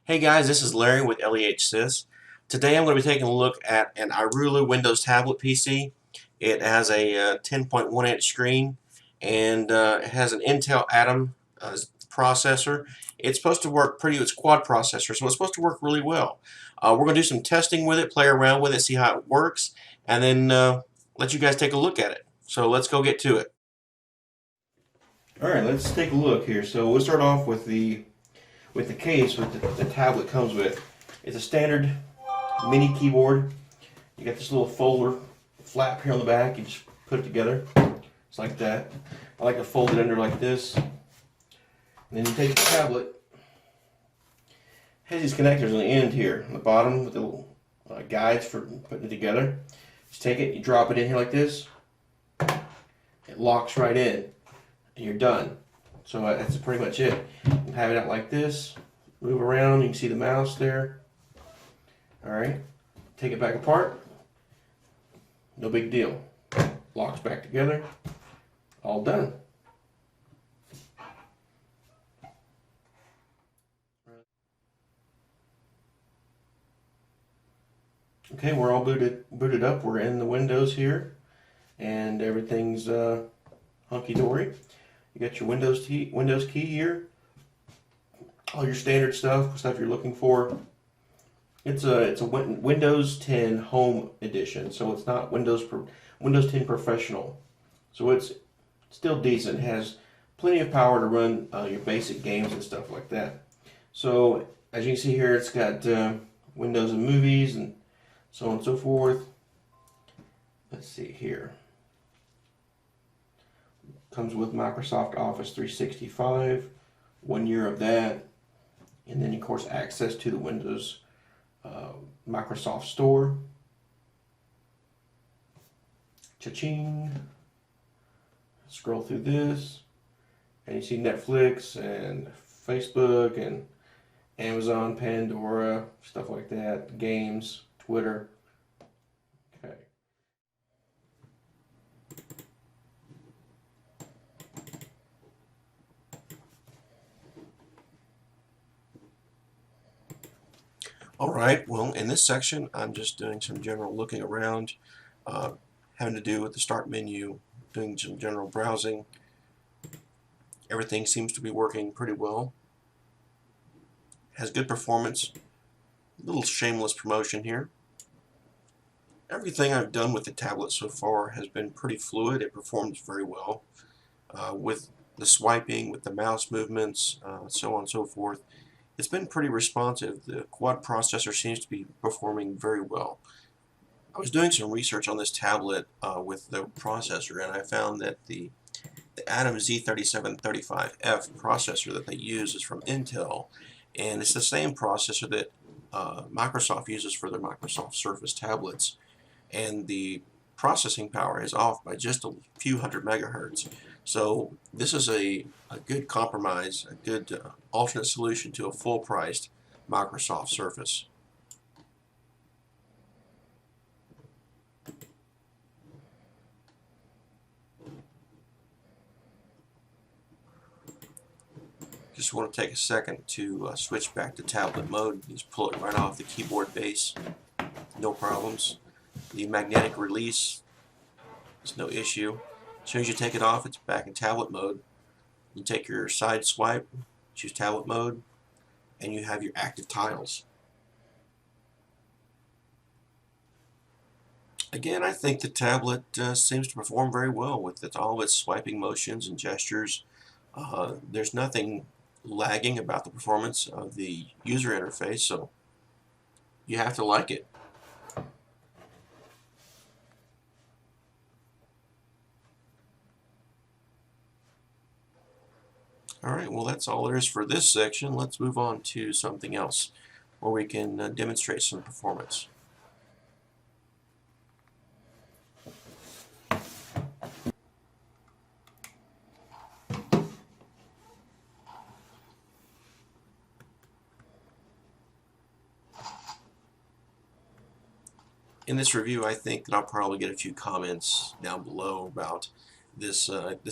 Hey guys, this is Larry with LEHSys. Today I'm going to be taking a look at an IRulu Windows tablet PC. It has a 10.1 inch screen and it has an Intel Atom processor. It's supposed to work it's quad processor, so it's supposed to work really well. We're going to do some testing with it, play around with it, see how it works, and then let you guys take a look at it. So let's go get to it. Alright, let's take a look here. So we'll start off with the case with the tablet comes with. It's a standard mini keyboard. You got this little folder flap here on the back. You just put it together. It's like that. I like to fold it under like this. And then you take the tablet. It has these connectors on the end here, on the bottom with the little guides for putting it together. Just take it, you drop it in here like this. It locks right in, and you're done. So that's pretty much it. You have it out like this, move around, you can see the mouse there. Alright, take it back apart, no big deal. Locks back together, all done. Okay, we're all booted up, we're in the Windows here, and everything's hunky-dory. You got your Windows key here, all your standard stuff you're looking for. It's a Windows 10 Home Edition, so it's not Windows 10 Professional. So it's still decent. It has plenty of power to run your basic games and stuff like that. So as you can see here, it's got Windows and movies and so on and so forth. Let's see here. Comes with Microsoft Office 365, 1 year of that, and then of course access to the Windows Microsoft Store. Cha-ching. Scroll through this, and you see Netflix and Facebook and Amazon, Pandora, stuff like that, games, Twitter. Okay. Alright, well in this section I'm just doing some general looking around, having to do with the start menu, doing some general browsing. Everything seems to be working pretty well. Has good performance. Little shameless promotion here. Everything I've done with the tablet so far has been pretty fluid. It performs very well with the swiping, with the mouse movements, so on and so forth. It's been pretty responsive. The quad processor seems to be performing very well. I was doing some research on this tablet with the processor, and I found that the Atom Z3735F processor that they use is from Intel, and it's the same processor that Microsoft uses for their Microsoft Surface tablets, and the processing power is off by just a few hundred megahertz. So this is a good compromise, a good alternate solution to a full-priced Microsoft Surface. Just want to take a second to switch back to tablet mode. You just pull it right off the keyboard base, no problems. The magnetic release is no issue. As soon as you take it off, it's back in tablet mode. You take your side swipe, choose tablet mode, and you have your active tiles. Again, I think the tablet seems to perform very well with all of its swiping motions and gestures. There's nothing lagging about the performance of the user interface, so you have to like it. Alright, well that's all there is for this section. Let's move on to something else where we can demonstrate some performance. In this review, I think that I'll probably get a few comments down below about this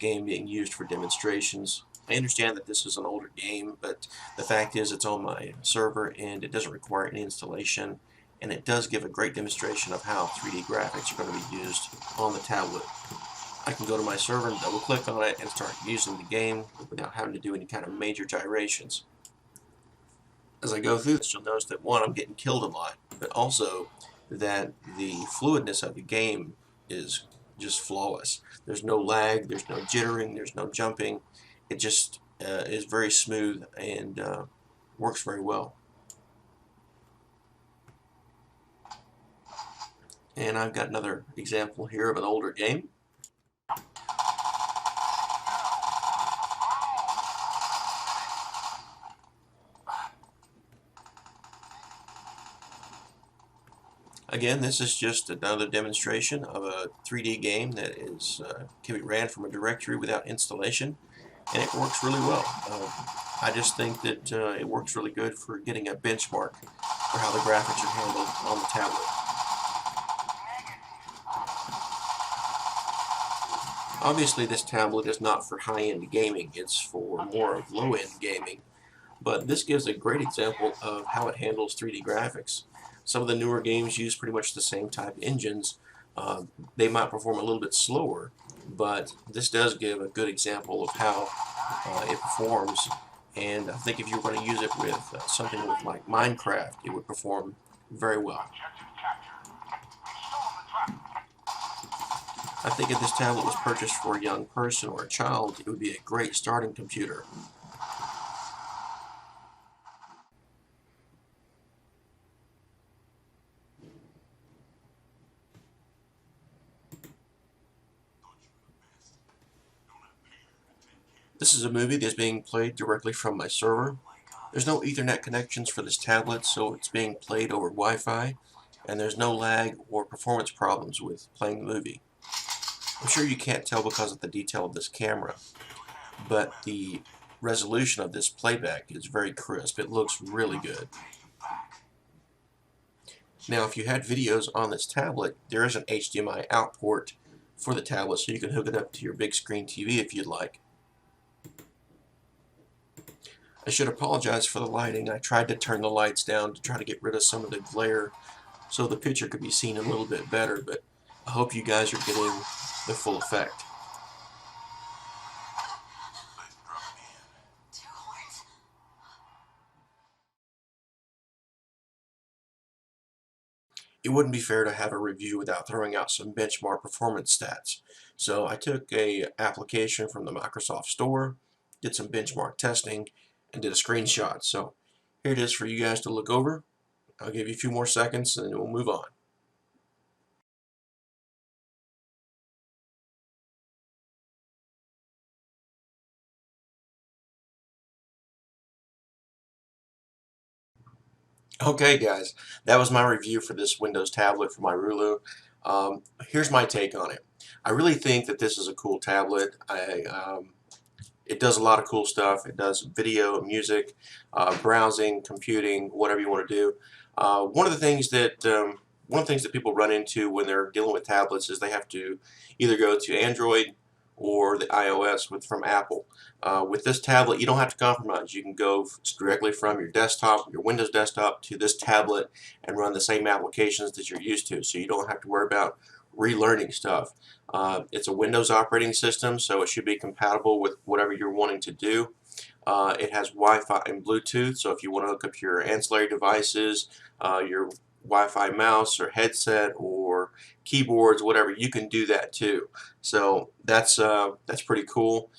game being used for demonstrations. I understand that this is an older game, but the fact is it's on my server and it doesn't require any installation, and it does give a great demonstration of how 3D graphics are going to be used on the tablet. I can go to my server and double click on it and start using the game without having to do any kind of major gyrations. As I go through this, you'll notice that one, I'm getting killed a lot, but also that the fluidness of the game is just flawless. There's no lag, there's no jittering, there's no jumping. It just is very smooth and works very well. And I've got another example here of an older game. Again, this is just another demonstration of a 3D game that is can be ran from a directory without installation, and it works really well. I just think that it works really good for getting a benchmark for how the graphics are handled on the tablet. Obviously, this tablet is not for high-end gaming, it's for more of low-end gaming, but this gives a great example of how it handles 3D graphics. Some of the newer games use pretty much the same type engines. They might perform a little bit slower, but this does give a good example of how it performs. And I think if you were going to use it with something with like Minecraft, it would perform very well. I think if this tablet was purchased for a young person or a child, it would be a great starting computer. This is a movie that's being played directly from my server. There's no Ethernet connections for this tablet, so it's being played over Wi-Fi, and there's no lag or performance problems with playing the movie. I'm sure you can't tell because of the detail of this camera, but the resolution of this playback is very crisp. It looks really good. Now, if you had videos on this tablet, there is an HDMI out port for the tablet, so you can hook it up to your big screen TV if you'd like. I should apologize for the lighting. I tried to turn the lights down to try to get rid of some of the glare so the picture could be seen a little bit better, but I hope you guys are getting the full effect. It wouldn't be fair to have a review without throwing out some benchmark performance stats. So I took a application from the Microsoft Store, did some benchmark testing, and did a screenshot. So here it is for you guys to look over. I'll give you a few more seconds and then we'll move on. Okay guys, that was my review for this Windows tablet from IRulu. Here's my take on it. I really think that this is a cool tablet. It does a lot of cool stuff. It does video, music, browsing, computing, whatever you want to do. One of the things that people run into when they're dealing with tablets is they have to either go to Android or the iOS from Apple. With this tablet, you don't have to compromise. You can go directly from your desktop, your Windows desktop, to this tablet and run the same applications that you're used to. So you don't have to worry about relearning stuff. It's a Windows operating system, so it should be compatible with whatever you're wanting to do. It has Wi-Fi and Bluetooth, so if you want to hook up your ancillary devices, your Wi-Fi mouse or headset or keyboards, whatever, you can do that too. So that's pretty cool.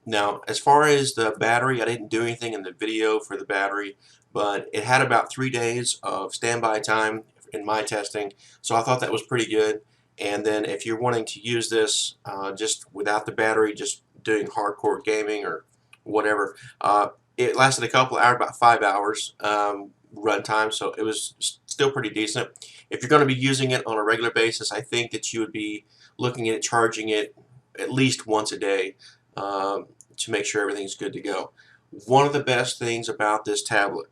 Now, as far as the battery, I didn't do anything in the video for the battery, but it had about 3 days of standby time in my testing, so I thought that was pretty good. And then if you're wanting to use this just without the battery, just doing hardcore gaming or whatever, it lasted a couple hours, about 5 hours runtime, so it was still pretty decent. If you're going to be using it on a regular basis, I think that you would be looking at charging it at least once a day to make sure everything's good to go. One of the best things about this tablet,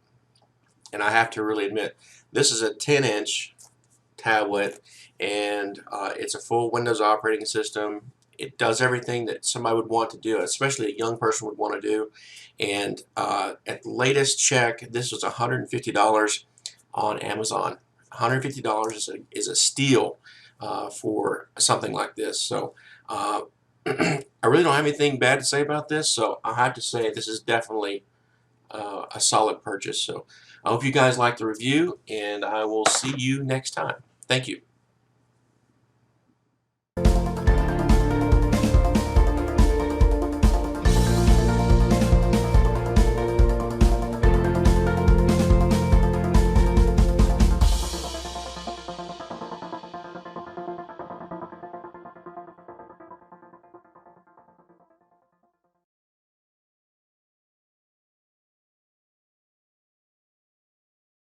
and I have to really admit, this is a 10-inch tablet, and it's a full Windows operating system. It does everything that somebody would want to do, especially a young person would want to do. And at the latest check, this was $150 on Amazon. $150 is a steal for something like this. So I really don't have anything bad to say about this. So I have to say this is definitely a solid purchase. So I hope you guys like the review, and I will see you next time. Thank you.